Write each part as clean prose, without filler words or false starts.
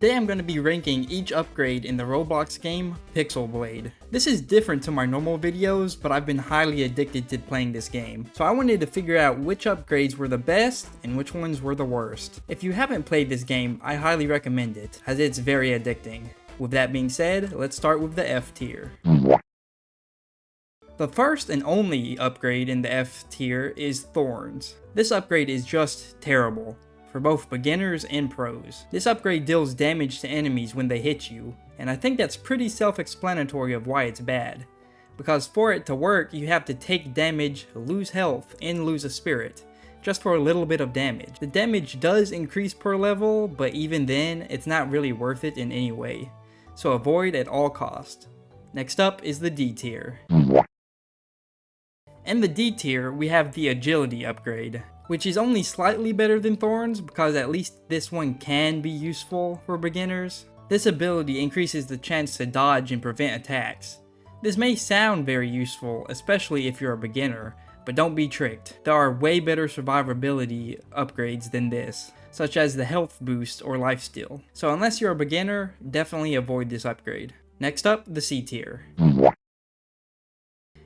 Today I'm going to be ranking each upgrade in the Roblox game, Pixelblade. This is different to my normal videos, but I've been highly addicted to playing this game. So I wanted to figure out which upgrades were the best and which ones were the worst. If you haven't played this game, I highly recommend it, as it's very addicting. With that being said, let's start with the F tier. The first and only upgrade in the F tier is Thorns. This upgrade is just terrible, for both beginners and pros. This upgrade deals damage to enemies when they hit you, and I think that's pretty self-explanatory of why it's bad. Because for it to work, you have to take damage, lose health, and lose a spirit, just for a little bit of damage. The damage does increase per level, but even then, it's not really worth it in any way, so avoid at all cost. Next up is the D tier. In the D tier, we have the Agility upgrade, which is only slightly better than Thorns because at least this one can be useful for beginners. This ability increases the chance to dodge and prevent attacks. This may sound very useful, especially if you're a beginner, but don't be tricked. There are way better survivability upgrades than this, such as the health boost or lifesteal. So unless you're a beginner, definitely avoid this upgrade. Next up, the C tier.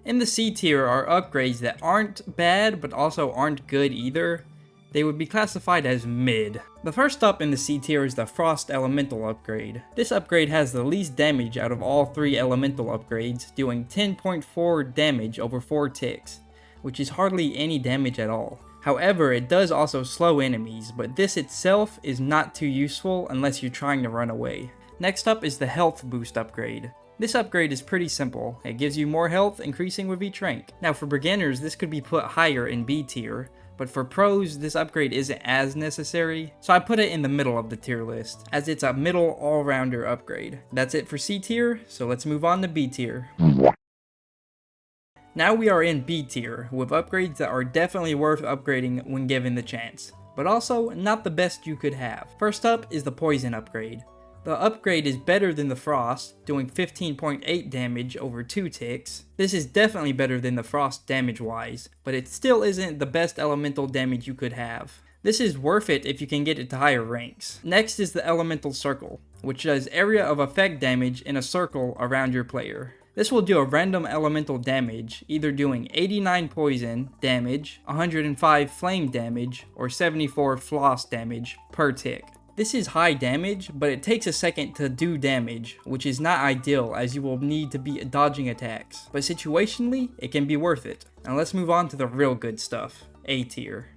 In the C tier are upgrades that aren't bad, but also aren't good either. They would be classified as mid. The first up in the C tier is the Frost Elemental upgrade. This upgrade has the least damage out of all 3 elemental upgrades, doing 10.4 damage over 4 ticks, which is hardly any damage at all. However, it does also slow enemies, but this itself is not too useful unless you're trying to run away. Next up is the Health Boost upgrade. This upgrade is pretty simple. It gives you more health, increasing with each rank. Now for beginners, this could be put higher in B tier, but for pros, this upgrade isn't as necessary, so I put it in the middle of the tier list, as it's a middle all-rounder upgrade. That's it for C tier, so let's move on to B tier. Now we are in B tier, with upgrades that are definitely worth upgrading when given the chance, but also not the best you could have. First up is the Poison upgrade. The upgrade is better than the Frost, doing 15.8 damage over 2 ticks. This is definitely better than the Frost damage-wise, but it still isn't the best elemental damage you could have. This is worth it if you can get it to higher ranks. Next is the Elemental Circle, which does area of effect damage in a circle around your player. This will do a random elemental damage, either doing 89 poison damage, 105 flame damage, or 74 floss damage per tick. This is high damage, but it takes a second to do damage, which is not ideal as you will need to be dodging attacks. But situationally, it can be worth it. Now let's move on to the real good stuff, A tier.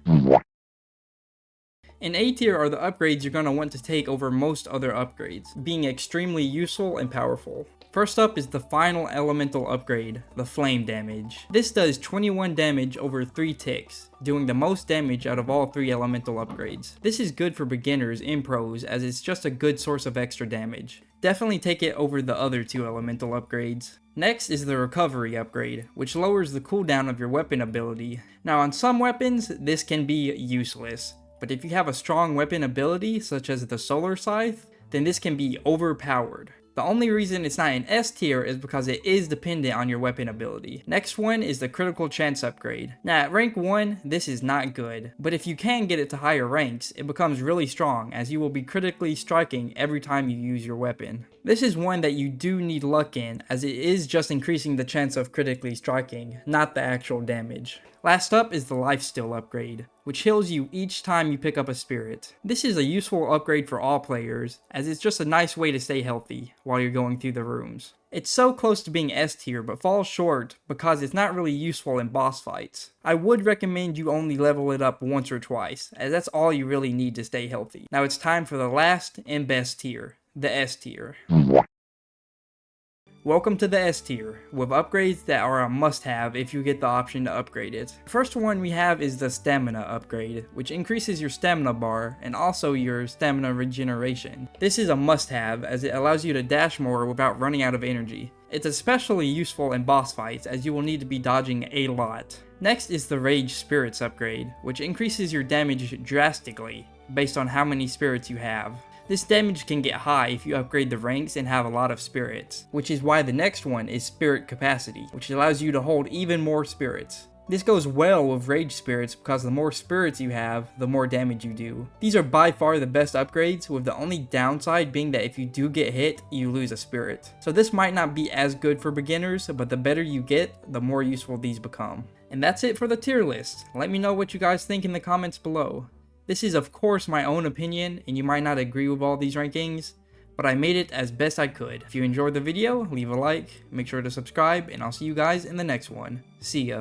In A tier are the upgrades you're going to want to take over most other upgrades, being extremely useful and powerful. First up is the final elemental upgrade, the Flame damage. This does 21 damage over 3 ticks, doing the most damage out of all 3 elemental upgrades. This is good for beginners and pros as it's just a good source of extra damage. Definitely take it over the other 2 elemental upgrades. Next is the Recovery upgrade, which lowers the cooldown of your weapon ability. Now on some weapons, this can be useless, but if you have a strong weapon ability, such as the Solar Scythe, then this can be overpowered. The only reason it's not in S tier is because it is dependent on your weapon ability. Next one is the Critical Chance upgrade. Now at rank 1, this is not good, but if you can get it to higher ranks, it becomes really strong as you will be critically striking every time you use your weapon. This is one that you do need luck in, as it is just increasing the chance of critically striking, not the actual damage. Last up is the Lifesteal upgrade, which heals you each time you pick up a spirit. This is a useful upgrade for all players, as it's just a nice way to stay healthy while you're going through the rooms. It's so close to being S tier, but falls short because it's not really useful in boss fights. I would recommend you only level it up once or twice, as that's all you really need to stay healthy. Now it's time for the last and best tier, the S tier. Welcome to the S tier, with upgrades that are a must-have if you get the option to upgrade it. The first one we have is the Stamina upgrade, which increases your stamina bar and also your stamina regeneration. This is a must-have as it allows you to dash more without running out of energy. It's especially useful in boss fights as you will need to be dodging a lot. Next is the Rage Spirits upgrade, which increases your damage drastically based on how many spirits you have. This damage can get high if you upgrade the ranks and have a lot of spirits, which is why the next one is Spirit Capacity, which allows you to hold even more spirits. This goes well with rage spirits because the more spirits you have, the more damage you do. These are by far the best upgrades, with the only downside being that if you do get hit, you lose a spirit. So this might not be as good for beginners, but the better you get, the more useful these become. And that's it for the tier list. Let me know what you guys think in the comments below. This is of course my own opinion, and you might not agree with all these rankings, but I made it as best I could. If you enjoyed the video, leave a like, make sure to subscribe, and I'll see you guys in the next one. See ya.